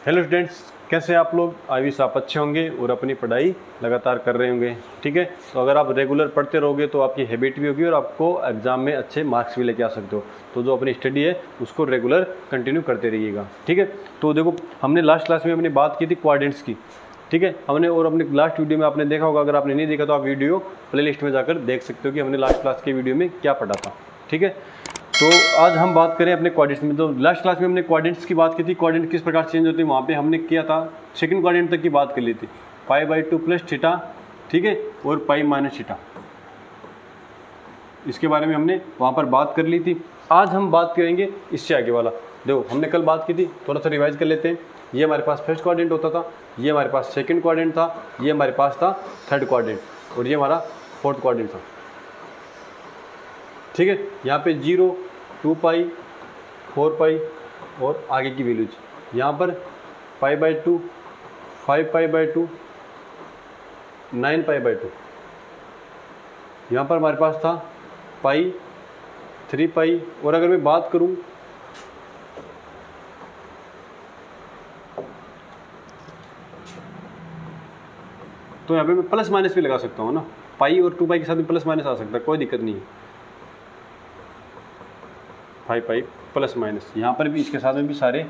Hello students, कैसे हैं आप लोग। आई विश आप अच्छे होंगे और अपनी पढ़ाई लगातार कर रहे होंगे। ठीक है, तो अगर आप रेगुलर पढ़ते रहोगे तो आपकी हैबिट भी होगी और आपको एग्जाम में अच्छे मार्क्स भी लेके आ सकते हो। तो जो अपनी स्टडी है उसको रेगुलर कंटिन्यू करते रहिएगा। ठीक है, तो देखो हमने लास्ट क्लास में अपनी बात की थी कोऑर्डिनेट्स की। ठीक है, हमने और अपने लास्ट वीडियो में आपने देखा होगा, अगर आपने नहीं देखा तो आप वीडियो प्लेलिस्ट में जाकर देख सकते हो कि हमने लास्ट क्लास के वीडियो में क्या पढ़ा था। ठीक है, तो आज हम बात करें अपने कोऑर्डिनेट्स में। तो लास्ट क्लास में हमने कोऑर्डिनेट्स की बात की थी, कोऑर्डिनेट किस प्रकार चेंज होती है वहाँ पे हमने किया था, सेकंड कोऑर्डिनेट तक की बात कर ली थी, π/2 प्लस थीटा। ठीक है, और पाई माइनस थीटा, इसके बारे में हमने वहाँ पर बात कर ली थी। आज हम बात करेंगे इससे आगे वाला। देखो हमने कल बात की थी, थोड़ा सा रिवाइज कर लेते हैं। ये हमारे पास फर्स्ट कोऑर्डिनेट होता था, ये हमारे पास सेकंड कोऑर्डिनेट था, ये हमारे पास था थर्ड कोऑर्डिनेट और ये हमारा फोर्थ कोऑर्डिनेट था। ठीक है, यहाँ पे 0, 2 पाई, 4 पाई और आगे की वैल्यूज। यहाँ पर π/2, 5π/2, 9π/2। यहाँ पर हमारे पास था पाई, 3 पाई। और अगर मैं बात करूँ तो यहाँ पे मैं प्लस माइनस भी लगा सकता हूँ ना, पाई और 2 पाई के साथ में प्लस माइनस आ सकता है, कोई दिक्कत नहीं है। 5 पाई प्लस माइनस, यहाँ पर भी इसके साथ में भी सारे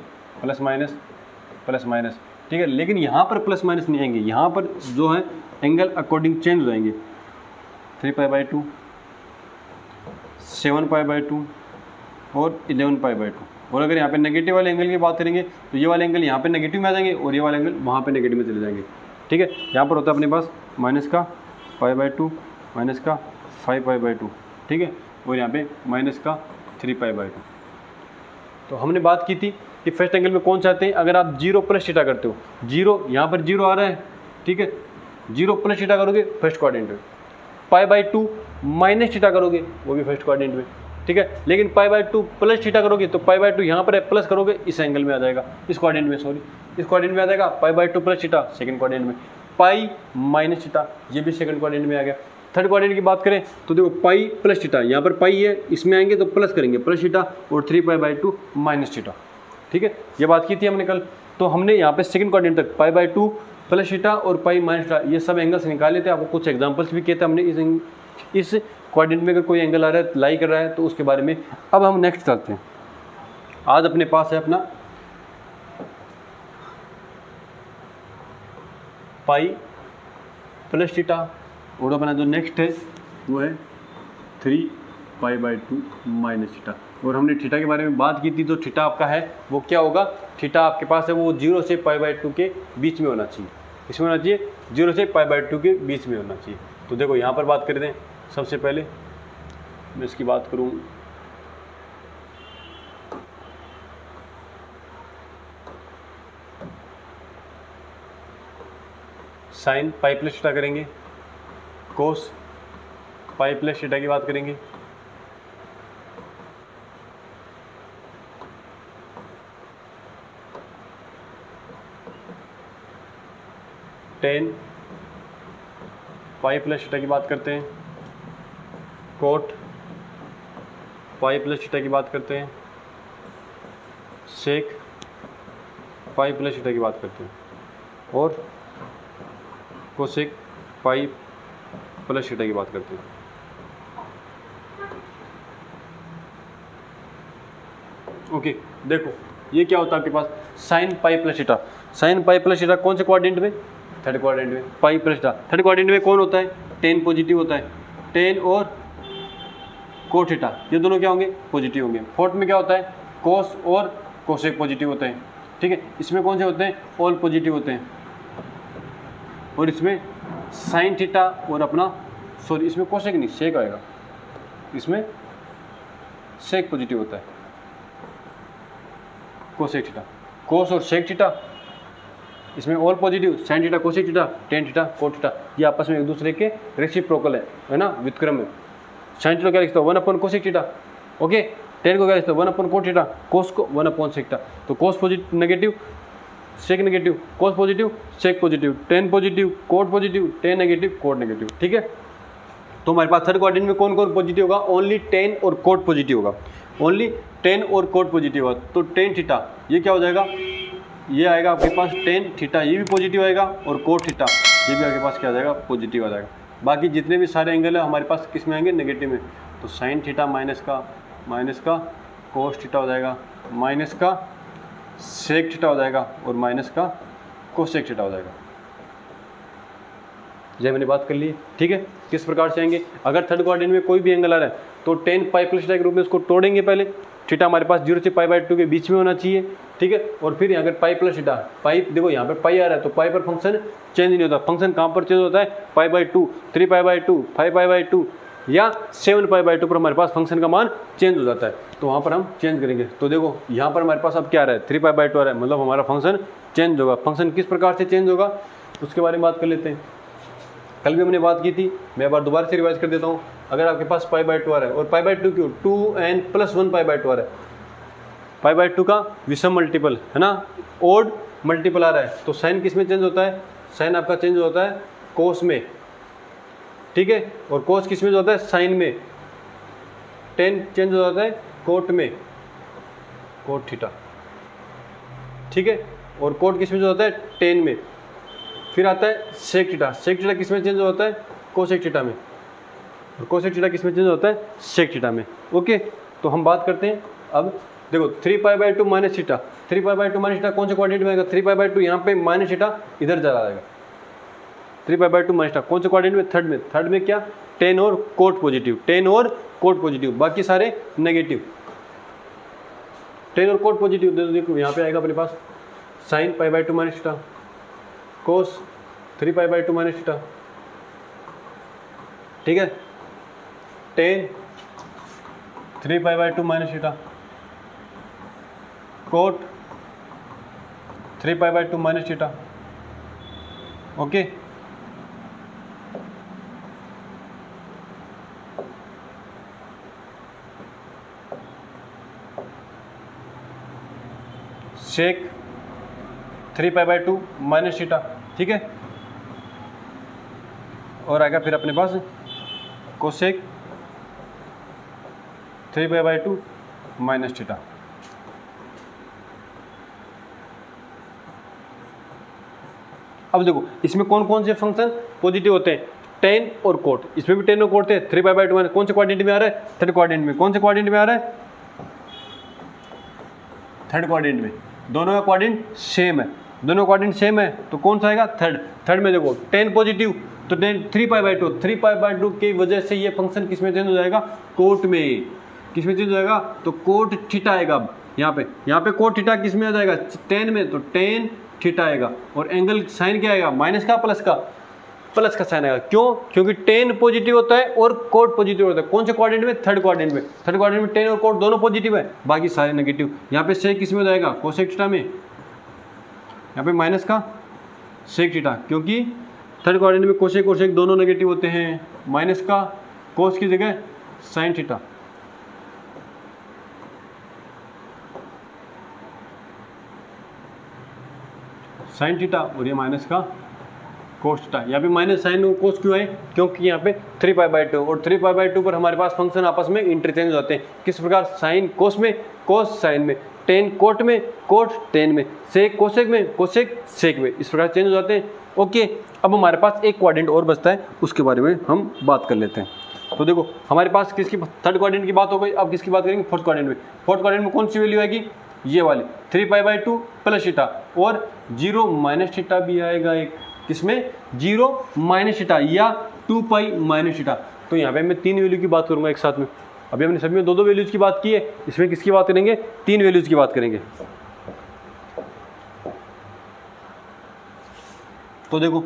प्लस माइनस प्लस माइनस। ठीक है, लेकिन यहाँ पर प्लस माइनस नहीं आएंगे, यहाँ पर जो है एंगल अकॉर्डिंग चेंज हो जाएंगे। 3π/2, 7π/2 और 11π/2। और अगर यहाँ पे नेगेटिव वाले एंगल की बात करेंगे तो ये वाले एंगल यहाँ पे नेगेटिव में आ जाएंगे और ये वाले एंगल वहाँ पे नेगेटिव में चले जाएंगे। ठीक है, यहाँ पर होता है अपने पास माइनस का π/2, माइनस का 5π/2। ठीक है, और यहाँ पे माइनस का 3π/2। तो हमने बात की थी कि फर्स्ट एंगल में कौन चाहते हैं। अगर आप 0 प्लस थीटा करते हो, 0 यहाँ पर 0 आ रहा है। ठीक है, 0 प्लस थीटा करोगे फर्स्ट कोऑर्डिनेट में, π/2 माइनस थीटा करोगे वो भी फर्स्ट कोऑर्डिनेट में। ठीक है, लेकिन π/2 प्लस थीटा करोगे तो π/2 यहाँ पर है, प्लस करोगे इस एंगल में आ जाएगा, इस कोऑर्डिनेट में, सॉरी इस कोऑर्डिनेट में आ जाएगा। π/2 प्लस थीटा सेकंड कोऑर्डिनेट में, पाई माइनस थीटा ये भी सेकंड कोऑर्डिनेट में आ गया। थर्ड कोऑर्डिनेट की बात करें तो देखो पाई प्लस थीटा, यहाँ पर पाई है, इसमें आएंगे तो प्लस करेंगे प्लस थीटा और 3π/2 माइनस थीटा। ठीक है, ये बात की थी हमने कल। तो हमने यहाँ पे सेकंड कोऑर्डिनेट तक π/2 प्लस थीटा और पाई माइनस थीटा ये सब एंगल्स निकाले थे। आपको कुछ एग्जांपल्स भी किए थे हमने इस कोऑर्डिनेट में अगर कोई एंगल आ रहा है, लाई कर रहा है तो उसके बारे में। अब हम नेक्स्ट चलते हैं। आज अपने पास है अपना पाई प्लस थीटा और अपना जो नेक्स्ट है वो है 3π/2 माइनस थीटा। और हमने थीटा के बारे में बात की थी, तो थीटा आपका है वो क्या होगा, थीटा आपके पास है वो 0 से π/2 के बीच में होना चाहिए। इसमें होना चाहिए 0 से π/2 के बीच में होना चाहिए। तो देखो यहाँ पर बात करते हैं। सबसे पहले मैं इसकी बात करूँ, साइन पाई प्लस थीटा करेंगे, कोस पाई प्लस थीटा की बात करेंगे, टेन पाई प्लस थीटा की बात करते हैं, कोट पाई प्लस थीटा की बात करते हैं, सेक पाई प्लस थीटा की बात करते हैं और कोसेक पाई प्लस थीटा की बात करते हैं। ओके, देखो ये क्या होता है आपके पास, sine pi plus theta. Sine pi plus theta कौन से कोऑर्डिनेट में, थर्ड कोऑर्डिनेट में। Pi plus theta third coordinate में कौन होता है, टेन पॉजिटिव होता है। टेन और कोट थीटा ये दोनों क्या होंगे, पॉजिटिव होंगे। फोर्थ में क्या होता है, कोस और कोसेक पॉजिटिव होते हैं। ठीक है, इसमें कौन से होते हैं, ऑल पॉजिटिव होते हैं। और इसमें साइन थीटा और अपना, सॉरी इसमें कोसेक नहीं सेक आएगा, इसमें सेक पॉजिटिव होता है। कोसेक थीटा, कोस और सेक थीटा, इसमें all positive, sine theta cosec theta, tan theta cot theta, ये आपस में एक दूसरे के रेसिप्रोकल है ना, व्युत्क्रम है। साइन थीटा क्या लिखता है, 1/कोसेक कोसेक थीटा। ओके, टेन को क्या लिखता है, 1/कोट थीटा, कोस को 1/सेक थीटा। तो cos positive negative, sec negative, cos positive, sec positive, tan positive, cot positive, tan negative, cot negative. ठीक है, तो हमारे पास थर्ड कोऑर्डिनेट में कौन कौन पॉजिटिव होगा, ओनली टेन और कोट पॉजिटिव होगा, ओनली टेन और कोट पॉजिटिव होगा। तो टेन थीटा ये क्या हो जाएगा, ये आएगा आपके पास टेन थीटा, ये भी पॉजिटिव आएगा, और कोट थीटा ये भी आपके पास क्या आ जाएगा, पॉजिटिव आ जाएगा। बाकी जितने भी सारे एंगल है हमारे पास किस में आएंगे, नेगेटिव में। तो साइन थीटा माइनस का कोस थीटा हो जाएगा, माइनस का सेक थीटा हो जाएगा, और माइनस का कोसेक थीटा हो जाएगा। ये मैंने बात कर ली, ठीक है। किस प्रकार से आएंगे, अगर थर्ड क्वाड्रेंट में कोई भी एंगल आ रहा है तो टेन पाई प्लस थीटा के रूप में उसको तोड़ेंगे पहले। थीटा हमारे पास 0 से पाई/2 के बीच में होना चाहिए, ठीक है। और फिर अगर पाई प्लस थीटा, पाई देखो यहाँ पे पाई आ रहा है तो पाई पर फंक्शन चेंज नहीं होता। फंक्शन कहाँ पर चेंज होता है, पाई/2, 3 पाई/2, 5 पाई/2 या 7 पाई/2 पर हमारे पास फंक्शन का मान चेंज हो जाता है, तो वहाँ पर हम चेंज करेंगे। तो देखो यहाँ पर हमारे पास अब क्या आ रहा है, 3 पाई/2 आ रहा है, मतलब हमारा फंक्शन चेंज होगा। फंक्शन किस प्रकार से चेंज होगा उसके बारे में बात कर लेते हैं। कल भी हमने बात की थी, मैं एक बार दोबारा से रिवाइज कर देता हूँ। अगर आपके पास पाई/2 आ रहा है, और पाई/2 क्यों, 2n+1 पाई/2 आ रहा है, पाई/2 का विषम मल्टीपल है ना, ओड मल्टीपल आ रहा है, तो साइन किस में चेंज होता है, साइन आपका चेंज होता है कोस में, ठीक है। और कोस किस में होता है, साइन में। टेन चेंज हो जाता है कोट में, कोट थीटा, ठीक है। और कोट किस में होता है, टेन में। फिर आता है सेक थीटा, सेक थीटा किस में चेंज होता है, कोसेक थीटा में। और कोसेक थीटा किस में चेंज होता है, सेक थीटा में। ओके, तो हम बात करते हैं अब। देखो 3 पाई/2 माइनस थीटा, 3 पाई/2 माइनस थीटा कौन से क्वाड्रेंट में आएगा, 3 पाई/2 यहाँ पे माइनस थीटा इधर चला जाएगा। 3 पाई/2 माइनस थीटा कौन से क्वाड्रेंट में, थर्ड में। थर्ड में क्या, टेन और कोट पॉजिटिव, टेन और कोट पॉजिटिव, बाकी सारे नेगेटिव। टेन और कोट पॉजिटिव, देखो यहाँ पे आएगा अपने पास साइन पाई/2 माइनस थीटा, कोस 3 पाई/2 माइनस थीटा, ठीक है। टेन 3 पाई/2 माइनस थीटा, कोट 3 पाई/2 माइनस थीटा। ओके, सेक 3 पाई/2 माइनस थीटा, ठीक है। और आएगा फिर अपने पास कोसेक 3 पाई/2 माइनस थीटा। अब देखो इसमें कौन कौन से फंक्शन पॉजिटिव होते हैं, टेन और कोट, इसमें भी टेन और कोट थे। 3 पाई/2 माइनस कौन से क्वाड्रेंट में आ रहा है, थर्ड क्वाड्रेंट में। कौन से क्वाड्रेंट में आ रहा है, थर्ड क्वाड्रेंट में। दोनों का क्वाड्रेंट सेम है, दोनों क्वाड्रेंट सेम है, तो कौन सा आएगा, थर्ड। थर्ड में देखो टेन पॉजिटिव, तो टेन 3 पाई/2, 3 पाई/2 की वजह से ये फंक्शन किस में चेंज हो जाएगा, कोट में। किस में चेंज हो जाएगा, तो कोट थीटा आएगा। अब यहाँ पे कोट थीटा किस में आ जाएगा, टेन में, तो टेन थीटा आएगा। और एंगल साइन क्या आएगा, माइनस का प्लस का, प्लस का साइन आएगा। क्यों, क्योंकि टेन पॉजिटिव होता है और कोट पॉजिटिव होता है। कौन से क्वाड्रेंट में, थर्ड क्वाड्रेंट में। थर्ड क्वाड्रेंट में टेन और कोट दोनों पॉजिटिव है, बाकी सारे नेगेटिव। यहाँ पे सेक किस में हो जाएगा, कोसेक थीटा में। यहाँ पे माइनस का सेक थीटा, क्योंकि थर्ड क्वाड्रेंट में कोसेक और सेक दोनों नेगेटिव होते हैं। माइनस का कोस की जगह साइन थीटा, साइन थीटा, और ये माइनस का कोस थीटा। यहाँ पे माइनस साइन और कोस क्यों है, क्योंकि यहाँ पे 3 पाई/2 और 3 पाई/2 पर हमारे पास फंक्शन आपस में इंटरचेंज हो जाते हैं। किस प्रकार, साइन कोस में, कोस साइन में, टेन कोट में, कोट टेन में, सेक कोसेक में, कोसेक सेक में, इस प्रकार चेंज हो जाते हैं। ओके, अब हमारे पास एक क्वाड्रेंट और बचता है, उसके बारे में हम बात कर लेते हैं। तो देखो हमारे पास किसकी, थर्ड क्वाड्रेंट की बात हो गई। अब किसकी बात करेंगे, फोर्थ क्वाड्रेंट में। फोर्थ क्वाड्रेंट में कौन सी वैल्यू आएगी, ये वाली 3 पाई/2 प्लस थीटा, और 0 माइनस थीटा भी आएगा एक, किसमें, 0 माइनस थीटा या 2 पाई माइनस थीटा। तो यहाँ पे मैं 3 वैल्यू की बात करूंगा एक साथ में। अभी हमने सभी में 2-2 वैल्यूज की बात की है, इसमें किसकी बात करेंगे, 3 वैल्यूज की बात करेंगे। तो देखो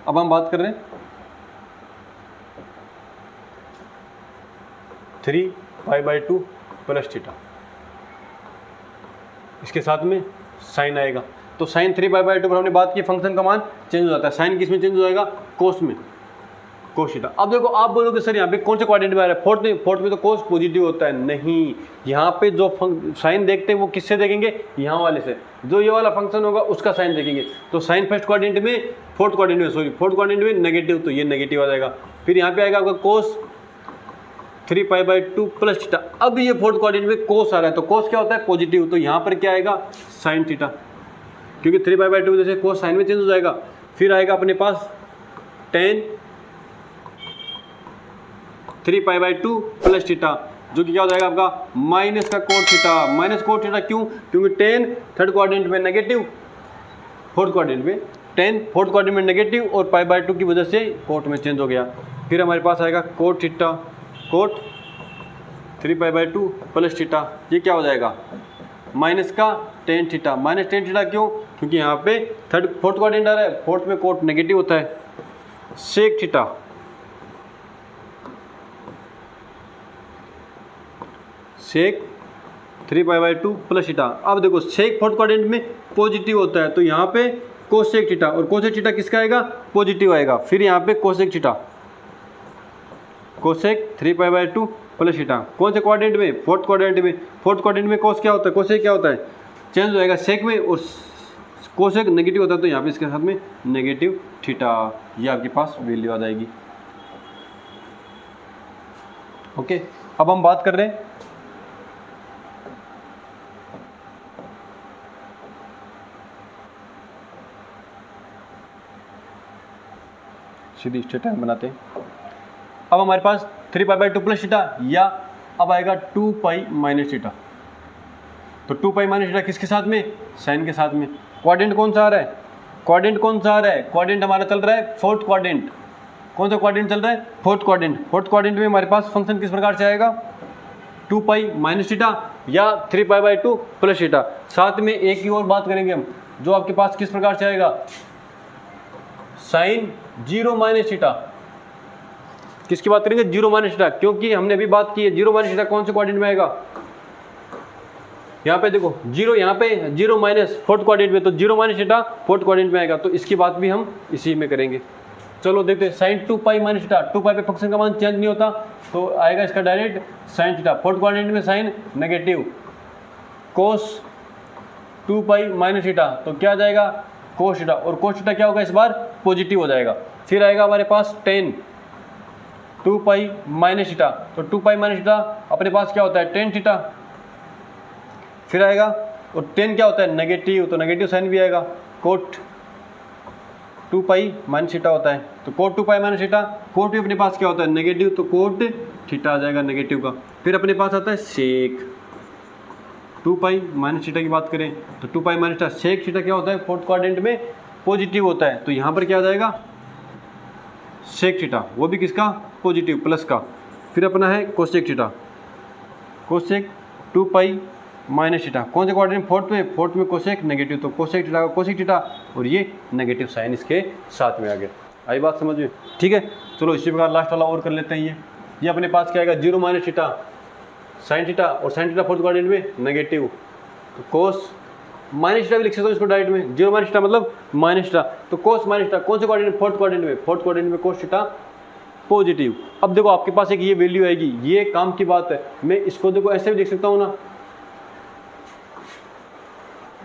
अब हम बात कर रहे हैं 3 पाई/2 प्लस थीटा, इसके साथ में साइन आएगा। तो साइन 3 पाई/2 पर हमने बात की, फंक्शन का मान चेंज हो जाता है। साइन किस में चेंज हो जाएगा, कोस में, कोस थीटा। अब देखो आप बोलोगे सर यहाँ पे कौन से क्वाड्रेंट में आ रहा है, फोर्थ में। फोर्थ में तो कोस पॉजिटिव होता है, नहीं, यहाँ पे जो साइन देखते हैं वो किससे देखेंगे, यहाँ वाले से। जो ये वाला फंक्शन होगा उसका साइन देखेंगे। तो साइन फर्स्ट क्वाड्रेंट में, फोर्थ क्वाड्रेंट में, सॉरी फोर्थ क्वाड्रेंट में नेगेटिव, तो ये नेगेटिव आ जाएगा। फिर यहाँ पे आएगा आपका कोस 3 पाई/2 प्लस थीटा। अब ये फोर्थ क्वाड्रेंट में कोस आ रहा है, तो कोस क्या होता है, पॉजिटिव, तो यहाँ पर क्या आएगा, साइन थीटा। क्योंकि 3π/2 जैसे कोस साइन में चेंज हो जाएगा। फिर आएगा अपने पास tan 3π/2 प्लस थीटा, जो कि क्या हो जाएगा आपका माइनस का cot theta. Minus cot theta क्यों? क्योंकि tan थर्ड क्वाड्रेंट में नेगेटिव, फोर्थ क्वाड्रेंट में tan फोर्थ क्वाड्रेंट में नेगेटिव और π/2 की वजह से कोट में चेंज हो गया। फिर हमारे पास आएगा cot theta, cot 3π/2 plus theta, ये क्या हो जाएगा माइनस का tan theta. Minus tan theta क्यों? क्योंकि यहाँ पे फोर्थ क्वाड्रेंट आ रहा है, फोर्थ में कोट नेगेटिव होता है। Sec theta, sec 3π/2 plus theta. अब देखो सेक फोर्थ क्वाड्रेंट में पॉजिटिव होता है, तो यहाँ पे कोसेक थीटा, और कोसेक थीटा किसका आएगा पॉजिटिव आएगा। फिर यहाँ पे cosec theta, cosec 3π/2 plus theta. कौन से क्वाड्रेंट में? फोर्थ क्वाड्रेंट में। फोर्थ क्वाड्रेंट में कोस क्या होता है, कोसेक क्या होता है चेंज हो जाएगा सेक में, और कोसेक नेगेटिव होता है, तो यहाँ पे इसके साथ में नेगेटिव थीटा, ये आपके पास वैल्यू आ जाएगी। ओके, अब हम बात कर रहे हैं सीधी स्ट्रेट लाइन बनाते हैं। अब हमारे पास 3π/2 प्लस थीटा, या अब आएगा 2π माइनस थीटा। तो 2π माइनस थीटा किसके साथ में? साइन के साथ में। क्वाड्रेंट कौन सा आ रहा है? क्वाड्रेंट कौन सा आ रहा है? क्वाड्रेंट हमारा चल रहा है फोर्थ क्वाड्रेंट। कौन सा क्वाड्रेंट चल रहा है? Fourth quadrant. फोर्थ क्वाड्रेंट में हमारे पास फंक्शन किस प्रकार से आएगा? 2π माइनस थीटा या 3π/2 प्लस थीटा। साथ में एक ही और बात करेंगे हम, जो आपके पास किस प्रकार से आएगा? Sine 0 minus theta. किसकी बात करेंगे? 0 माइनस थीटा, क्योंकि हमने अभी बात की है 0 माइनस थीटा कौन से क्वाड्रेंट में आएगा? यहाँ पे देखो 0, यहाँ पे 0 माइनस फोर्थ क्वाड्रेंट में, तो 0 माइनस थीटा फोर्थ क्वाड्रेंट में आएगा, तो इसकी बात भी हम इसी में करेंगे। चलो देखते हैं, साइन 2π माइनस थीटा, 2π पे फंक्शन का मान चेंज नहीं होता, तो आएगा इसका direct sine theta. Fourth quadrant में साइन नेगेटिव, कोस 2π माइनस थीटा, तो क्या आ जाएगा कोस थीटा, और कोस थीटा क्या होगा इस बार? पॉजिटिव हो जाएगा। फिर आएगा हमारे पास tan 2π माइनस थीटा, तो 2π माइनस थीटा अपने पास क्या होता है? tan theta. फिर आएगा, और tan क्या होता है? नेगेटिव, तो नेगेटिव साइन भी आएगा, कोट 2π माइनस थीटा होता है, तो कोट 2π माइनस थीटा। कोट भी अपने पास क्या होता है? नेगेटिव, तो कोट थीटा आ जाएगा नेगेटिव का। फिर अपने पास आता है सेक 2π माइनस थीटा की बात करें तो 2π माइनस थीटा, सेक थीटा क्या होता है? फोर्थ क्वाड्रेंट में पॉजिटिव होता है, तो यहाँ पर क्या आ जाएगा? सेक थीटा, वो भी किसका? पॉजिटिव प्लस का। फिर अपना है cosec theta, cosec 2π minus theta. कौन से क्वाड्रेंट? फोर्थ में। फोर्थ में कोसेक नेगेटिव, तो कोसेक थीटा का कोसेक थीटा, और ये नेगेटिव साइन इसके साथ में आ गया। आई बात समझ में? ठीक है, चलो इसी प्रकार लास्ट वाला और कर लेते हैं। ये अपने पास क्या आएगा? 0 माइनस थीटा साइन थीटा, और साइन थीटा फोर्थ क्वाड्रेंट में नेगेटिव, तो कोस माइनस थीटा भी लिख सकता हूँ इसको डायरेक्ट में। 0 माइनस थीटा मतलब माइनस थीटा, तो कोस माइनस थीटा कौन से क्वाड्रेंट? फोर्थ क्वाड्रेंट में। फोर्थ क्वाड्रेंट में कोस थीटा पॉजिटिव। अब देखो आपके पास एक ये वैल्यू आएगी, ये काम की बात है। मैं इसको देखो ऐसे भी देख सकता हूँ ना,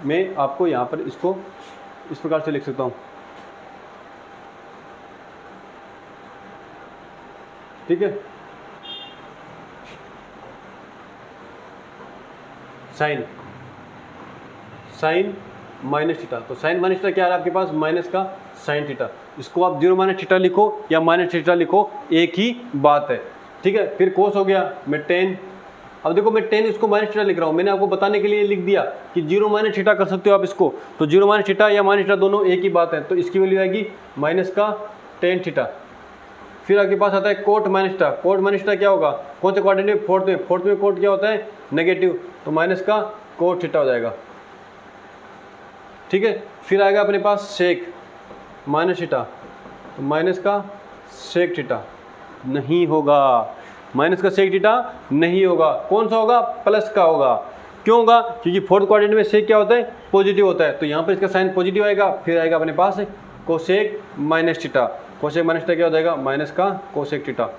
मैं आपको यहाँ पर इसको इस प्रकार से लिख सकता हूँ, ठीक है। साइन माइनस थीटा, तो साइन माइनस थीटा क्या है आपके पास? माइनस का साइन थीटा। इसको आप 0 माइनस थीटा लिखो या माइनस थीटा लिखो, एक ही बात है, ठीक है। फिर कोस हो गया, मैं tan, अब देखो मैं tan इसको माइनस थीटा लिख रहा हूँ, मैंने आपको बताने के लिए लिख दिया कि 0 माइनस थीटा कर सकते हो आप इसको, तो 0 माइनस थीटा या माइनस थीटा दोनों एक ही बात है, तो इसकी वैल्यू आएगी माइनस का tan थीटा। फिर आपके पास आता है cot minus theta. Cot minus theta क्या होगा? कौन से क्वाड्रेंट में? फोर्थ में। फोर्थ में कोट क्या होता है? नेगेटिव, तो माइनस का कोट थीटा हो जाएगा, ठीक है। फिर आएगा अपने पास सेक माइनस थीटा, तो माइनस का सेक थीटा नहीं होगा, माइनस का सेक थीटा नहीं होगा। कौन सा होगा? प्लस का होगा। क्यों होगा? क्योंकि फोर्थ क्वाड्रेंट में सेक क्या होता है? पॉजिटिव होता है, तो यहाँ पर इसका साइन पॉजिटिव आएगा। फिर आएगा अपने पास cosec minus theta, cosec minus theta क्या हो जाएगा? माइनस का कोसेक थीटा।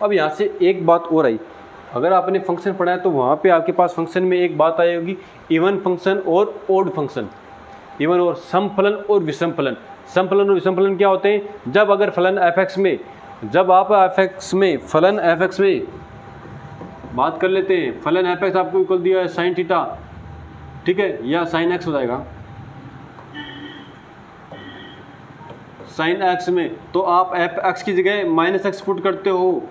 अब यहाँ से एक बात और आई, अगर आपने फंक्शन पढ़ा है तो वहाँ पे आपके पास फंक्शन में एक बात आई होगी, इवन फंक्शन और ओड फंक्शन। इवन और सम फलन और विषम फलन। सम फलन और विषम फलन क्या होते हैं? जब अगर फलन f(x) में, जब आप f(x) में, फलन f(x) में बात कर लेते हैं, फलन f(x) आपको इक्वल दिया है साइन थीटा, ठीक है, या साइन x हो जाएगा, साइन एक्स में, तो आप एफ एक्स की जगह माइनस एक्स पुट करते हो,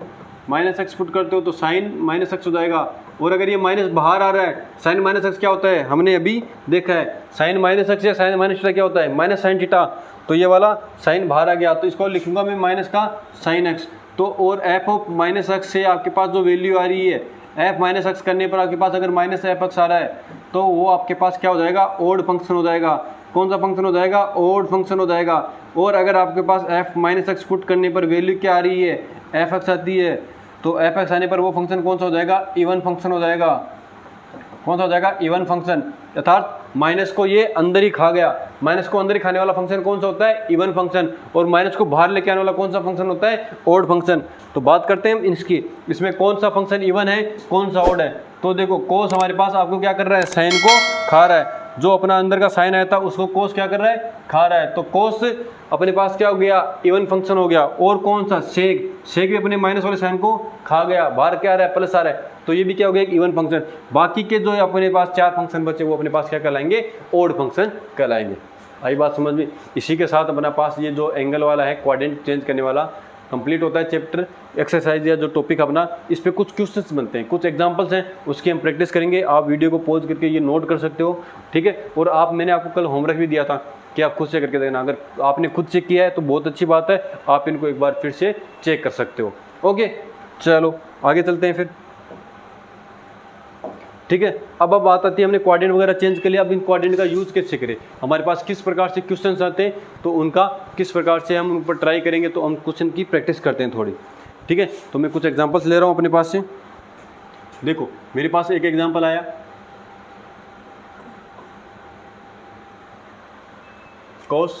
माइनस एक्स पुट करते हो तो साइन माइनस एक्स हो जाएगा। और अगर ये माइनस बाहर आ रहा है, साइन माइनस एक्स क्या होता है हमने अभी देखा है, साइन माइनस एक्स या साइन माइनस थीटा क्या होता है, माइनस साइन थीटा। तो ये वाला साइन बाहर आ गया तो इसको लिखूंगा मैं माइनस का साइन एक्स। तो और एफ ऑफ माइनस एक्स से आपके पास जो वैल्यू आ रही है, एफ माइनस एक्स करने पर आपके पास अगर माइनस एफ एक्स आ रहा है तो वो आपके पास क्या हो जाएगा, ओड फंक्शन हो जाएगा। कौन सा फंक्शन हो जाएगा, ओड फंक्शन हो जाएगा। और अगर आपके पास एफ माइनस एक्स पुट करने पर वैल्यू क्या आ रही है, एफ एक्स आती है, तो एफ एक्स आने पर वो फंक्शन कौन सा हो जाएगा, इवन फंक्शन हो जाएगा। कौन सा हो जाएगा, इवन फंक्शन। अर्थात माइनस को ये अंदर ही खा गया, माइनस को अंदर ही खाने वाला फंक्शन कौन सा होता है, इवन फंक्शन। और माइनस को बाहर लेके आने वाला कौन सा फंक्शन होता है, ओड फंक्शन। तो बात करते हैं इसकी, इसमें कौन सा फंक्शन इवन है, कौन सा ओड है। तो देखो कोस हमारे पास आपको क्या कर रहा है, साइन को खा रहा है, जो अपना अंदर का साइन आया था उसको कोस क्या कर रहा है, खा रहा है। तो कोस अपने पास क्या हो गया, इवन फंक्शन हो गया। और कौन सा, सेक, सेक भी अपने माइनस वाले साइन को खा गया, बाहर क्या आ रहा है, प्लस आ रहा है, तो ये भी क्या हो गया, एक इवन फंक्शन। बाकी के जो अपने पास 4 फंक्शन बचे वो अपने पास क्या कहलाएंगे, ओड फंक्शन कहलाएंगे। आई बात समझ में। इसी के साथ अपना पास ये जो एंगल वाला है, क्वाड्रेंट चेंज करने वाला, कंप्लीट होता है चैप्टर। एक्सरसाइज या जो टॉपिक अपना, इस पे कुछ क्वेश्चंस बनते हैं, कुछ एग्जांपल्स हैं, उसकी हम प्रैक्टिस करेंगे। आप वीडियो को पॉज करके ये नोट कर सकते हो, ठीक है। और मैंने आपको कल होमवर्क भी दिया था कि आप खुद से करके देखना। अगर आपने खुद से किया है तो बहुत अच्छी बात है, आप इनको एक बार फिर से चेक कर सकते हो। ओके, चलो आगे चलते हैं फिर, ठीक है। अब बात आती है, हमने क्वाड्रेंट वगैरह चेंज कर लिया, अब इन क्वाड्रेंट का यूज़ कैसे करें, हमारे पास किस प्रकार से क्वेश्चंस आते हैं, तो उनका किस प्रकार से हम उन पर ट्राई करेंगे। तो हम क्वेश्चन की प्रैक्टिस करते हैं थोड़ी, ठीक है। तो मैं कुछ एग्जांपल्स ले रहा हूँ अपने पास से। देखो मेरे पास एक एग्जांपल आया, cos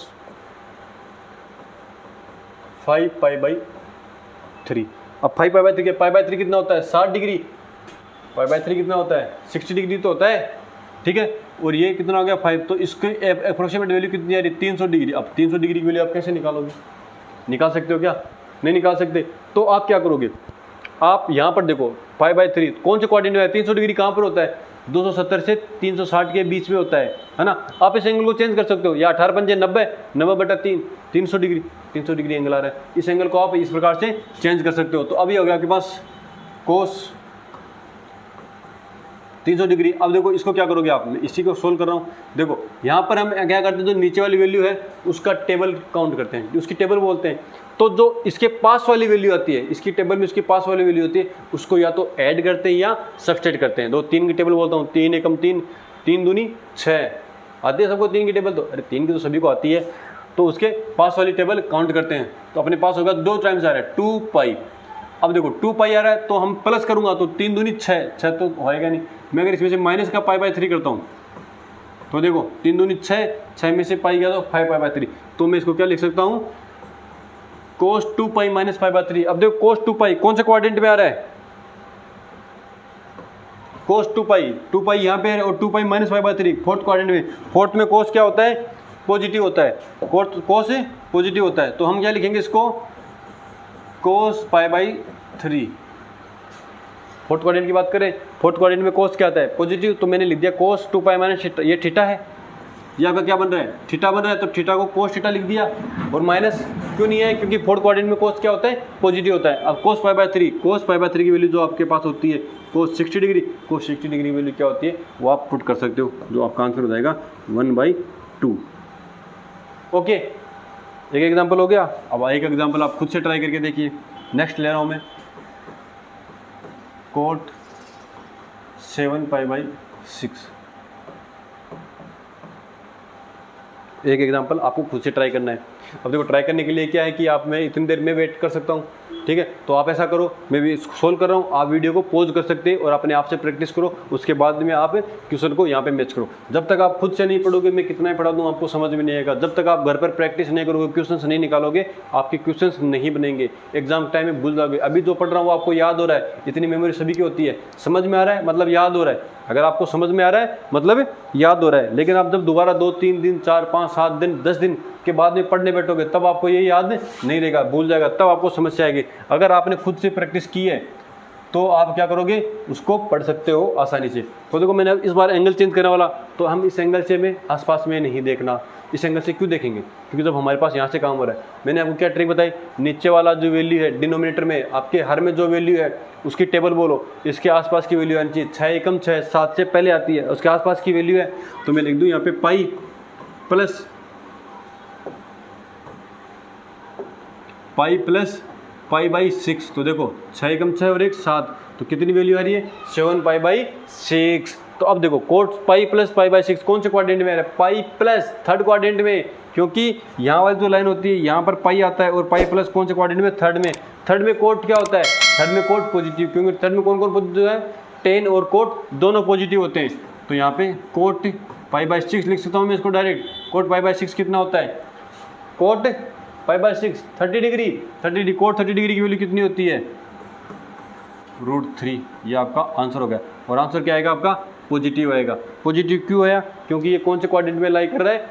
5π/3। अब 5π/3 π/3 कितना होता है, 60 डिग्री। π/3 कितना होता है, 60 डिग्री तो होता है, ठीक है। और ये कितना हो गया 5, तो इसकी अप्रोक्सीमेट वैल्यू कितनी आ रही है, 300 डिग्री। अब 300 डिग्री की वैल्यू आप कैसे निकालोगे, निकाल सकते हो क्या, नहीं निकाल सकते। तो आप क्या करोगे, आप यहाँ पर देखो π/3 कौन से क्वाड्रेंट में है, 300 डिग्री कहाँ पर होता है, 270 से 360 के बीच में होता है ना। आप इस एंगल को चेंज कर सकते हो, या 18 पंजे 90, 90/3, 300 डिग्री, 300 डिग्री एंगल आ रहा है। इस एंगल को आप इस प्रकार से चेंज कर सकते हो। तो अभी हो गया आपके पास कोस 300 डिग्री। अब देखो इसको क्या करोगे आप, मैं इसी को सोल्व कर रहा हूँ। देखो यहाँ पर हम क्या करते हैं, जो नीचे वाली वैल्यू है उसका टेबल काउंट करते हैं, उसकी टेबल बोलते हैं। तो जो इसके पास वाली वैल्यू आती है, इसकी टेबल में उसके पास वाली वैल्यू होती है, उसको या तो ऐड करते हैं या सब्सट्रैक्ट करते हैं। 2 3 की टेबल बोलता हूँ, 3 एकम 3, 3 दूनी 6 आती है सबको 3 की टेबल। तो अरे 3 की तो सभी को आती है, तो उसके पास वाली टेबल काउंट करते हैं। तो अपने पास होगा 2 टाइम्स आ रहा है 2π। अब देखो 2π आ रहा है तो हम प्लस करूंगा तो 3 दूनी 6, 6 तो होएगा नहीं। मैं अगर इसमें से माइनस का π/3 करता हूँ तो देखो 3 दूनी 6, 6 में से पाई गया तो 5π/3। तो मैं इसको क्या लिख सकता हूँ, cos 2π - π/3। अब देखो cos 2π कौन से क्वाड्रेंट में आ रहा है, cos 2π यहाँ पे है और 2π - π/3 फोर्थ क्वाड्रेंट में। फोर्थ में cos क्या होता है, पॉजिटिव होता है, cos पॉजिटिव होता है। तो हम क्या लिखेंगे इसको, cos π/3। फोर्थ क्वाड्रेंट की बात करें, फोर्थ क्वाड्रेंट में cos क्या आता है, पॉजिटिव। तो मैंने लिख दिया cos 2π - ये थीटा है, ये आपका क्या बन रहा है, थीटा बन रहा है। तो थीटा को cos थीटा लिख दिया। और माइनस क्यों नहीं है, क्योंकि फोर्थ क्वाड्रेंट में cos क्या होता है, पॉजिटिव होता है। अब cos π/3 की वैल्यू जो आपके पास होती है cos 60 डिग्री, cos 60 डिग्री की वैल्यू क्या होती है वो आप पुट कर सकते हो, जो आपका आंसर हो जाएगा 1/2। ओके, एक एग्जाम्पल हो गया। अब एक एग्जाम्पल आप खुद से ट्राई करके देखिए। नेक्स्ट ले रहा हूँ मैं, cot 7π/6। एक एग्जांपल आपको खुद से ट्राई करना है। अब देखो ट्राई करने के लिए क्या है कि आप, मैं इतनी देर में वेट कर सकता हूँ, ठीक है। तो आप ऐसा करो, मैं भी सोल्व कर रहा हूँ, आप वीडियो को पॉज कर सकते हैं और अपने आप से प्रैक्टिस करो। उसके बाद में आप क्वेश्चन को यहाँ पे मैच करो। जब तक आप खुद से नहीं पढ़ोगे, मैं कितना ही पढ़ा दूँ आपको समझ में नहीं आएगा। जब तक आप घर पर प्रैक्टिस नहीं करोगे, क्वेश्चन नहीं निकालोगे, आपके क्वेश्चन नहीं बनेंगे, एग्जाम टाइम में भूल जाओगे। अभी जो पढ़ रहा हूँ आपको याद हो रहा है, इतनी मेमोरी सभी की होती है, समझ में आ रहा है मतलब याद हो रहा है। अगर आपको समझ में आ रहा है मतलब याद हो रहा है। लेकिन आप जब दोबारा 2 3 दिन 4 5 7 दिन 10 दिन के बाद में पढ़ने बैठोगे, तब आपको ये याद नहीं रहेगा, भूल जाएगा, तब आपको समस्या आएगी। अगर आपने खुद से प्रैक्टिस की है तो आप क्या करोगे, उसको पढ़ सकते हो आसानी से। तो देखो मैंने अब इस बार एंगल चेंज करने वाला, तो हम इस एंगल से में आसपास में नहीं देखना, इस एंगल से क्यों देखेंगे, क्योंकि जब हमारे पास यहाँ से काम हो रहा है। मैंने आपको क्या ट्रिक बताई, नीचे वाला जो वैल्यू है डिनोमिनेटर में आपके हर में जो वैल्यू है उसकी टेबल बोलो, इसके आसपास की वैल्यू आनी चाहिए। 6 एकम 6 7 से पहले आती है, उसके आसपास की वैल्यू है, तो मैं लिख दूँ यहाँ पे पाई प्लस पाई बाई 6। तो देखो 6 एकम 6 और 1 7, तो कितनी वैल्यू आ रही है 7 पाई बाई 6। तो अब देखो coat pi plus pi by 6 कौन से क्वाड्रेंट में आ रहा है, पाई प्लस थर्ड क्वाड्रेंट में, क्योंकि यहाँ वाली जो लाइन होती है यहाँ पर पाई आता है और पाई प्लस कौन से क्वाड्रेंट में, थर्ड में। थर्ड में कोट क्या होता है, थर्ड में कोट पॉजिटिव, क्योंकि थर्ड में कौन कौन पॉजिटिव है, 10 और कोट दोनों पॉजिटिव होते हैं। तो यहाँ पे कोट पाई बाई 6 लिख सकता हूँ मैं इसको डायरेक्ट। कोट पाई बाई 6 कितना होता है, cot pi by 6 30 degree, cot 30 degree की वैल्यू कितनी होती है, √3। ये आपका आंसर हो गया। और आंसर क्या आएगा आपका, पॉजिटिव आएगा। पॉजिटिव क्यों आया, क्योंकि ये कौन से क्वाड्रेंट में लाई कर रहा है,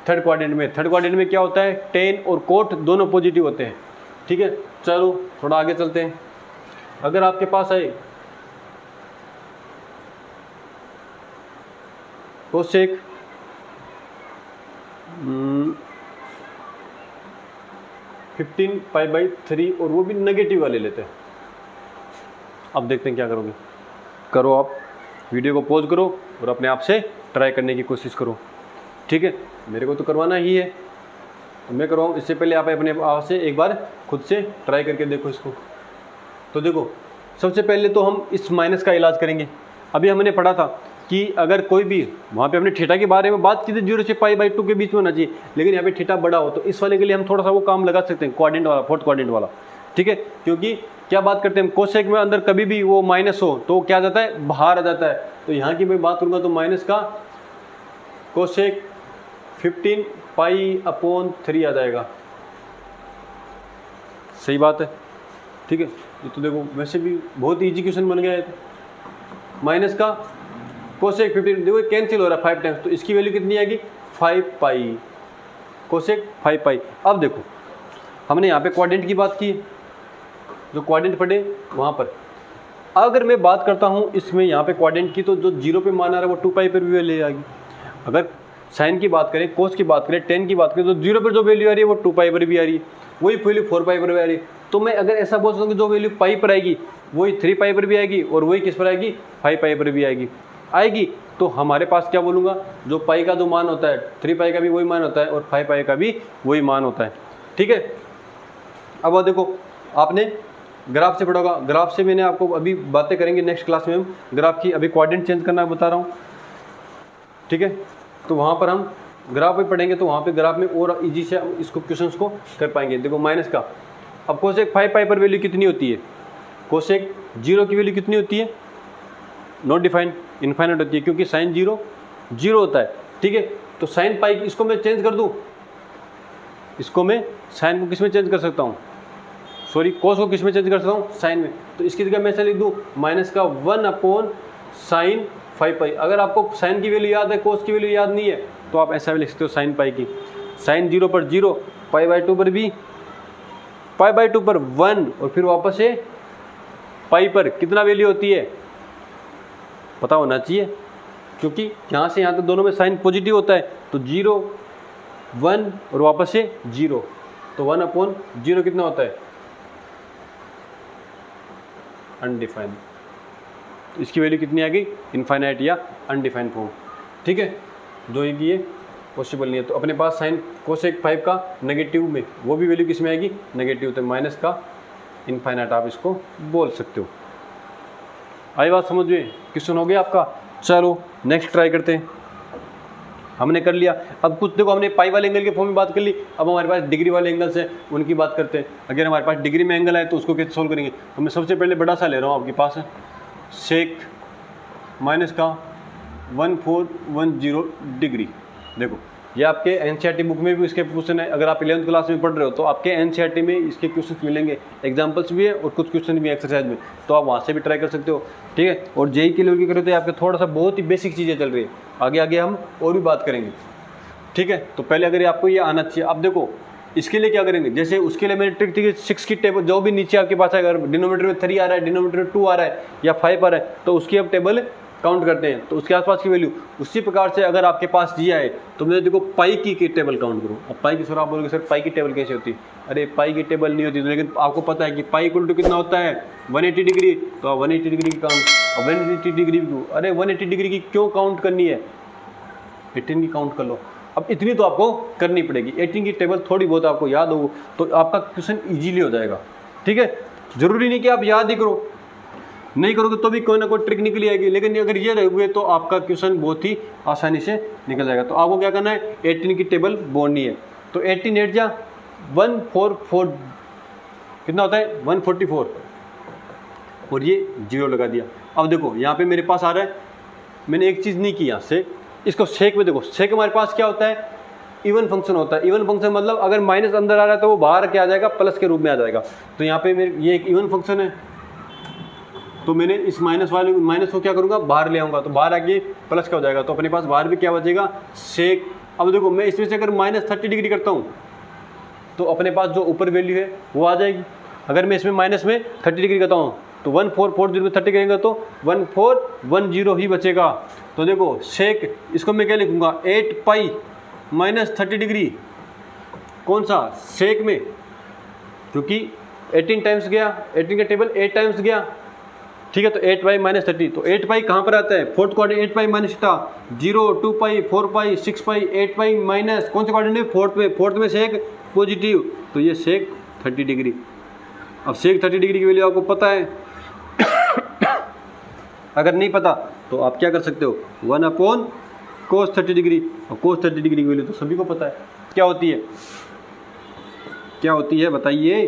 थर्ड क्वाड्रेंट में। थर्ड क्वाड्रेंट में क्या होता है, 10 और कोट दोनों पॉजिटिव होते हैं। ठीक है, चलो थोड़ा आगे चलते हैं। अगर आपके पास है कोसेक 15 पाई बाई 3 और वो भी नेगेटिव वाले लेते हैं। अब देखते हैं क्या करोगे। करो, आप वीडियो को पॉज करो और अपने आप से ट्राई करने की कोशिश करो। ठीक है, मेरे को तो करवाना ही है, तो मैं करवाऊँ। इससे पहले आप अपने आप से एक बार खुद से ट्राई करके देखो इसको। तो देखो सबसे पहले तो हम इस माइनस का इलाज करेंगे। अभी हमने पढ़ा था कि अगर कोई भी, वहाँ पे हमने थीटा के बारे में बात की थी, 0 से पाई बाई 2 के बीच में होना चाहिए, लेकिन यहाँ पे थीटा बड़ा हो, तो इस वाले के लिए हम थोड़ा सा वो काम लगा सकते हैं, क्वाड्रेंट वाला, फोर्थ क्वाड्रेंट वाला। ठीक है, क्योंकि क्या बात करते हैं हम, कोसेक में अंदर कभी भी वो माइनस हो तो क्या आ जाता है, बाहर आ जाता है। तो यहाँ की मैं बात करूँगा तो माइनस का कोसेक 15 पाई अपॉन 3 आ जाएगा। सही बात है, ठीक है। ये तो देखो वैसे भी बहुत ईजी क्वेश्चन बन गया है। माइनस का कोसेक 15, देखो कैंसिल हो रहा है 5 टाइम्स, तो इसकी वैल्यू कितनी आएगी, 5 पाई, कोसेक 5 पाई। अब देखो हमने यहाँ पे क्वाड्रेंट की बात की, जो क्वाड्रेंट पढ़े वहाँ पर अगर मैं बात करता हूँ इसमें यहाँ पे क्वाड्रेंट की, तो जो 0 पे मान आ रहा है वो 2 पाई पर भी वैल्यू आएगी। अगर साइन की बात करें, कोस की बात करें, टेन की बात करें, तो 0 पर जो वैल्यू आ रही है वो 2 पाई पर भी आ रही है, वही वैल्यू 4 पाई पर भी आ रही है। तो मैं अगर ऐसा बोल सकता हूँ कि जो वैल्यू पाई पर आएगी वही 3 पाई पर भी आएगी और वही किस पर आएगी, 5 पाई पर भी आएगी। तो हमारे पास क्या बोलूँगा, जो पाई का जो मान होता है 3 पाई का भी वही मान होता है और 5 पाई का भी वही मान होता है। ठीक है, अब देखो आपने ग्राफ से पढ़ा होगा, ग्राफ से मैंने आपको अभी बातें करेंगे नेक्स्ट क्लास में हम ग्राफ की, अभी क्वाड्रेंट चेंज करना बता रहा हूँ। ठीक है, तो वहाँ पर हम ग्राफ पे पढ़ेंगे, तो वहाँ पे ग्राफ में और इजी से हम इसको क्वेश्चंस को कर पाएंगे। देखो माइनस का, अब कोसेक 5 पाई पर वैल्यू कितनी होती है, कोसेक 0 की वैल्यू कितनी होती है, नॉट डिफाइंड, इनफाइनाइट होती है, क्योंकि साइन 0 होता है। ठीक है, तो साइन पाई इसको मैं चेंज कर दूँ, इसको मैं साइन को किस में चेंज कर सकता हूँ, सॉरी कोस को किस में चेंज कर सकता हूँ, साइन में। तो इसकी जगह मैं ऐसा लिख दूँ, माइनस का 1 अपॉन साइन 5 पाई। अगर आपको साइन की वैल्यू याद है, कोस की वैल्यू याद नहीं है, तो आप ऐसा भी लिख सकते हो साइन पाई की। साइन 0 पर 0, पाई बाई 2 पर भी, पाई बाई 2 पर 1 और फिर वापस से पाई पर कितना वैल्यू होती है पता होना चाहिए, क्योंकि यहाँ से यहाँ तक दोनों में साइन पॉजिटिव होता है। तो 0 1 और वापस से 0, तो 1 अपॉन 0 कितना होता है, अनडिफाइंड। इसकी वैल्यू कितनी आ गई, इनफाइनाइट या अनडिफाइंड फॉर्म। ठीक है, जो ये पॉसिबल नहीं है। तो अपने पास साइन कोसेक 5 का नेगेटिव में, वो भी वैल्यू किस में आएगी, नेगेटिव, तो माइनस का इनफाइनाइट आप इसको बोल सकते हो। आई बात समझ में, क्वेश्चन हो गया आपका। चलो नेक्स्ट ट्राई करते हैं। हमने कर लिया, अब कुछ देखो हमने पाई वाले एंगल के फॉर्म में बात कर ली, अब हमारे पास डिग्री वाले एंगल्स हैं उनकी बात करते हैं। अगर हमारे पास डिग्री में एंगल है तो उसको कैसे सोल्व करेंगे, तो मैं सबसे पहले बड़ा सा ले रहा हूँ आपके पास है, सेक माइनस का 1410 डिग्री। देखो ये आपके एनसीईआरटी बुक में भी इसके क्वेश्चन है, अगर आप 11th क्लास में पढ़ रहे हो तो आपके एनसीईआरटी में इसके क्वेश्चन मिलेंगे, एग्जांपल्स भी है और कुछ क्वेश्चन भी एक्सरसाइज में, तो आप वहाँ से भी ट्राई कर सकते हो। ठीक है, और जेई के लिए करें तो आपके थोड़ा सा बहुत ही बेसिक चीज़ें चल रही है, आगे आगे हम और भी बात करेंगे। ठीक है, तो पहले अगर आपको ये आना चाहिए। अब देखो इसके लिए क्या करेंगे, जैसे उसके लिए मेरी ट्रिक थी कि 6 की टेबल जो भी नीचे आपके पास है, अगर डिनोमीटर में 3 आ रहा है, डिनोमीटर में 2 आ रहा है या 5 आ रहा है, तो उसकी अब टेबल काउंट करते हैं, तो उसके आसपास की वैल्यू। उसी प्रकार से अगर आपके पास दिया है तो मैं देखो पाई की टेबल काउंट करूँ। अब पाई की, सर आप बोलोगे सर पाई की टेबल कैसे होती है? अरे पाई की टेबल नहीं होती, लेकिन आपको पता है कि पाई इक्वल टू कितना होता है 180 डिग्री, तो आप 180 डिग्री की काउंट। अब 180 डिग्री क्यों, अरे 180 डिग्री की क्यों काउंट करनी है, 18 की काउंट कर लो। अब इतनी तो आपको करनी पड़ेगी, 18 की टेबल थोड़ी बहुत आपको याद हो तो आपका क्वेश्चन इजीली हो जाएगा। ठीक है, जरूरी नहीं कि आप याद ही करो, नहीं करोगे तो भी कोई ना कोई ट्रिक निकली आएगी, लेकिन अगर ये रहोगे तो आपका क्वेश्चन बहुत ही आसानी से निकल जाएगा। तो आपको क्या करना है, 18 की टेबल बोलनी है। तो 18 8 जा 144, कितना होता है 144, और ये 0 लगा दिया। अब देखो यहाँ पे मेरे पास आ रहा है, मैंने एक चीज़ नहीं की यहाँ से, इसको सेक में देखो, सेक हमारे पास क्या होता है, इवन फंक्शन होता है। इवन फंक्शन मतलब अगर माइनस अंदर आ रहा है तो वो बाहर क्या आ जाएगा, प्लस के रूप में आ जाएगा। तो यहाँ पे मेरे ये एक इवन फंक्शन है, तो मैंने इस माइनस को क्या करूँगा, बाहर ले आऊँगा, तो बाहर आके प्लस का हो जाएगा, तो अपने पास बाहर भी क्या बचेगा, सेक। अब देखो मैं इसमें से अगर -30 डिग्री करता हूँ तो अपने पास जो ऊपर वैल्यू है वो आ जाएगी। अगर मैं इसमें माइनस में 30 डिग्री करता हूँ तो 1440 में 30 करेंगे तो 1410 ही बचेगा। तो देखो सेक, इसको मैं क्या लिखूँगा, 8 पाई -30 डिग्री, कौन सा, सेक में, क्योंकि 18 टाइम्स गया, 18 का टेबल 8 टाइम्स गया। ठीक है, तो 8 पाई -30, तो 8 पाई कहाँ पर आता है, फोर्थ क्वाड्रेंट, 8 पाई माइनस 0, 2 पाई, 4 पाई, 6 पाई, 8 पाई माइनस, कौन से क्वाड्रेंट है, फोर्थ में सेक पॉजिटिव, तो ये सेक 30 डिग्री। अब सेक 30 डिग्री की वैल्यू आपको पता है अगर नहीं पता तो आप क्या कर सकते हो, 1/cos 30 डिग्री, और cos 30 डिग्री की वैल्यू तो सभी को पता है क्या होती है, क्या होती है बताइए,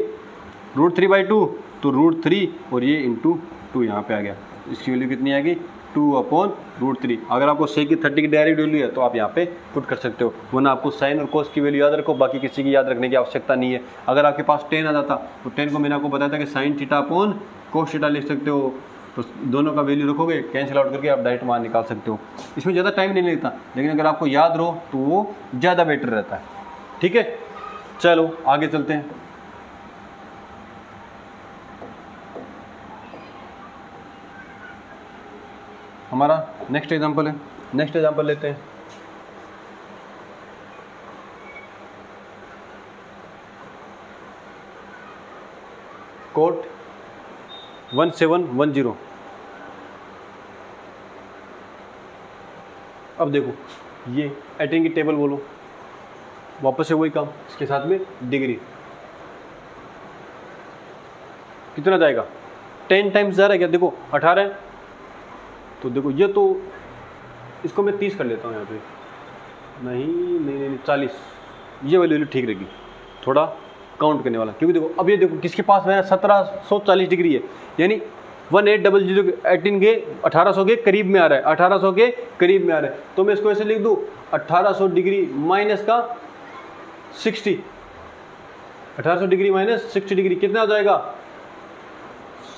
√3/2, तो √3 और ये इंटू 2 यहाँ पे आ गया, इसकी वैल्यू कितनी आ गई, 2/√3। अगर आपको सेक की 30 की डायरेक्ट वैल्यू है तो आप यहाँ पे पुट कर सकते हो, वरना आपको साइन और कोस की वैल्यू याद रखो, बाकी किसी की याद रखने की आवश्यकता नहीं है। अगर आपके पास 10 आ जाता तो 10 को मैंने आपको बताया था कि sine theta upon cos theta लिख सकते हो, तो दोनों का वैल्यू रखोगे, कैंसिल आउट करके आप डायरेक्ट मान निकाल सकते हो। इसमें ज़्यादा टाइम नहीं लगता, लेकिन अगर आपको याद रहो तो वो ज़्यादा बेटर रहता है। ठीक है, चलो आगे चलते हैं। हमारा नेक्स्ट एग्जांपल है, नेक्स्ट एग्जांपल लेते हैं। कोट 1710। अब देखो ये 18 की टेबल बोलो, वापस से वही काम, इसके साथ में डिग्री, कितना जाएगा, 10 टाइम्स जा रहा है क्या, देखो 18 है, तो देखो ये तो इसको मैं 30 कर लेता हूँ यहाँ पे, नहीं 40, ये वाली वैल्यू ठीक रहेगी, थोड़ा काउंट करने वाला, क्योंकि देखो अब ये देखो किसके पास मेरा 1740 डिग्री है, यानी 1800 18 के 1800 के करीब में आ रहा है, 1800 के करीब में आ रहा है, तो मैं इसको ऐसे लिख दूँ 1800 डिग्री माइनस का 60, 1800 डिग्री माइनस 60 डिग्री कितना हो जाएगा,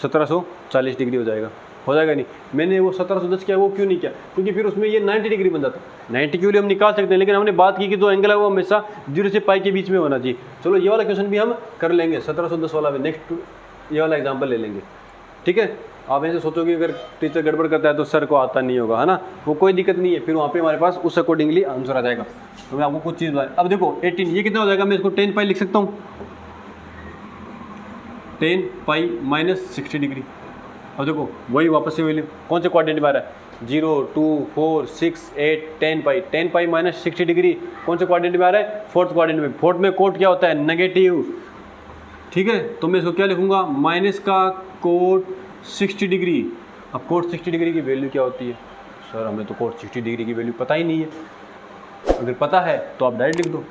1740 डिग्री हो जाएगा नहीं। मैंने वो 1710 किया, वो क्यों नहीं किया, क्योंकि फिर उसमें ये 90 डिग्री बन जाता, 90 की वैल्यू हम निकाल सकते हैं, लेकिन हमने बात की कि जो एंगल है वो हमेशा 0 से पाई के बीच में होना चाहिए। चलो ये वाला क्वेश्चन भी हम कर लेंगे, 1710 वाला भी नेक्स्ट ये वाला एग्जाम्पल ले लेंगे। ठीक है, आप ऐसे सोचोगे अगर टीचर गड़बड़ करता है तो सर को आता नहीं होगा, है ना, वो कोई दिक्कत नहीं है, फिर वहाँ पे हमारे पास उस अकॉर्डिंगली आंसर आ जाएगा। तो मैं आपको कुछ चीज़ बताऊँ, अब देखो 18 ये कितना हो जाएगा, मैं इसको 10 पाई लिख सकता हूँ, 10 पाई माइनस 60 डिग्री। अब देखो वही वापस से वैल्यू कौन से क्वाड्रेंट में आ रहा है, 0, 2, 4, 6, 8, 10 पाई माइनस 60 डिग्री कौन से क्वाड्रेंट में आ रहा है, फोर्थ क्वाड्रेंट में। फोर्थ में कोट क्या होता है, नेगेटिव। ठीक है, तो मैं इसको क्या लिखूंगा, माइनस का कोट 60 डिग्री। अब कोट 60 डिग्री की वैल्यू क्या होती है, सर हमें तो कोट 60 डिग्री की वैल्यू पता ही नहीं है। अगर पता है तो आप डायरेक्ट लिख दो,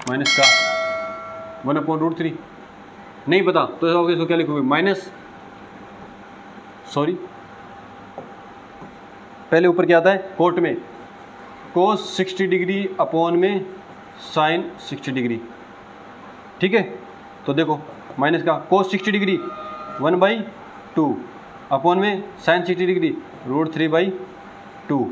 माइनस का 1/√3। नहीं पता तो इसको क्या लिखोगे, माइनस, सॉरी पहले ऊपर क्या आता है, कोट में कोस 60 डिग्री अपॉन में साइन 60 डिग्री। ठीक है, तो देखो माइनस का कोस 60 डिग्री 1/2 अपॉन में साइन 60 डिग्री √3/2।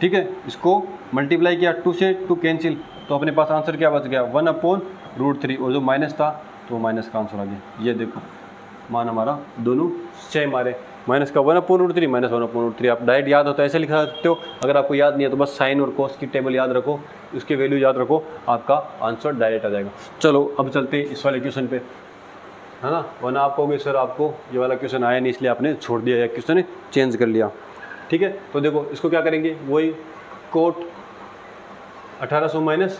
ठीक है, इसको मल्टीप्लाई किया 2 से 2 कैंसिल, तो अपने पास आंसर क्या बच गया 1/√3, और जो माइनस था तो माइनस का आंसर आ गया। ये देखो मान हमारा दोनों सेम आ रहे, माइनस का 1/√3 माइनस 1/√3। आप डायरेक्ट याद होता है ऐसे लिखा सकते हो, अगर आपको याद नहीं है तो बस साइन और कॉस की टेबल याद रखो, उसके वैल्यू याद रखो, आपका आंसर डायरेक्ट आ जाएगा। चलो अब चलते हैं इस वाले क्वेश्चन पे, है ना, वरना आप कहोगे सर आपको ये वाला क्वेश्चन आया नहीं इसलिए आपने छोड़ दिया या क्वेश्चन चेंज कर लिया। ठीक है, तो देखो इसको क्या करेंगे, वही कोट 1800 माइनस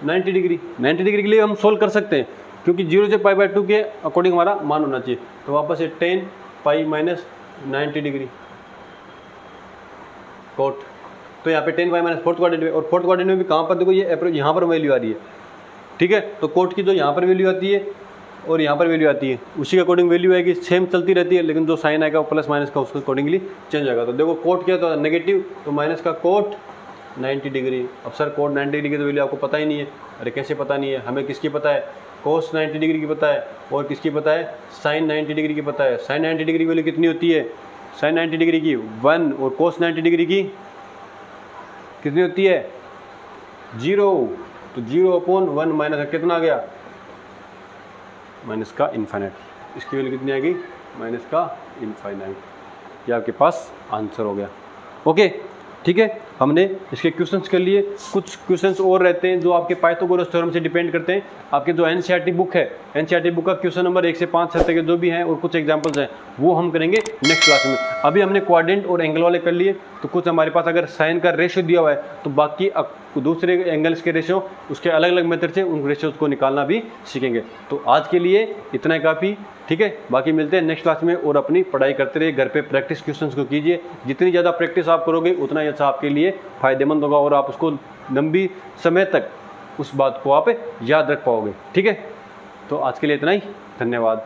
90 डिग्री, 90 डिग्री के लिए हम सोल्व कर सकते हैं क्योंकि 0 से π/2 के अकॉर्डिंग हमारा मान होना चाहिए। तो वापस से 10 पाई माइनस 90 डिग्री कोट, तो यहाँ पे 10 पाई माइनस फोर्थ क्वाड्रेंट में, और फोर्थ क्वाड्रेंट में भी कहाँ पर देखो ये अप्रोच यहाँ पर वैल्यू आ रही है। ठीक है, तो कोट की जो यहाँ पर वैल्यू आती है और यहाँ पर वैल्यू आती है उसी के अकॉर्डिंग वैल्यू आएगी, सेम चलती रहती है, लेकिन जो साइन आएगा प्लस माइनस का उसके अकॉर्डिंगली चेंज आएगा। तो देखो कोट क्या था नेगेटिव, तो माइनस का कोट 90 डिग्री। अब सर कोट 90 डिग्री की तो वैल्यू आपको पता ही नहीं है। अरे कैसे पता नहीं है, हमें किसकी पता है, कोस 90 डिग्री की पता है, और किसकी पता है, साइन 90 डिग्री की पता है। साइन 90 डिग्री की वैल्यू कितनी होती है, साइन 90 डिग्री की 1, और कोस 90 डिग्री की कितनी होती है 0, तो 0/1 माइनस कितना आ गया, माइनस का इन्फाइनाइट। इसकी वैल्यू कितनी आएगी, माइनस का इन्फाइनाइट। ये आपके पास आंसर हो गया। ओके ठीक है, हमने इसके क्वेश्चंस कर लिए। कुछ क्वेश्चंस और रहते हैं जो आपके पाइथागोरस थ्योरम से डिपेंड करते हैं। आपके जो एनसीईआरटी बुक है, एनसीईआरटी बुक का क्वेश्चन नंबर 1 से 5 तक के जो भी हैं और कुछ एग्जांपल्स हैं वो हम करेंगे नेक्स्ट क्लास में। अभी हमने क्वाड्रेंट और एंगल वाले कर लिए, तो कुछ हमारे पास अगर साइन का रेशियो दिया हुआ है तो बाकी दूसरे एंगल्स के रेशियो उसके अलग अलग मेथड से उन रेशियोज को निकालना भी सीखेंगे। तो आज के लिए इतना ही काफ़ी, ठीक है, बाकी मिलते हैं नेक्स्ट क्लास में। और अपनी पढ़ाई करते रहिए, घर पे प्रैक्टिस क्वेश्चंस को कीजिए। जितनी ज़्यादा प्रैक्टिस आप करोगे उतना ही अच्छा आपके लिए फ़ायदेमंद होगा और आप उसको लंबी समय तक उस बात को आप याद रख पाओगे। ठीक है, तो आज के लिए इतना ही, धन्यवाद।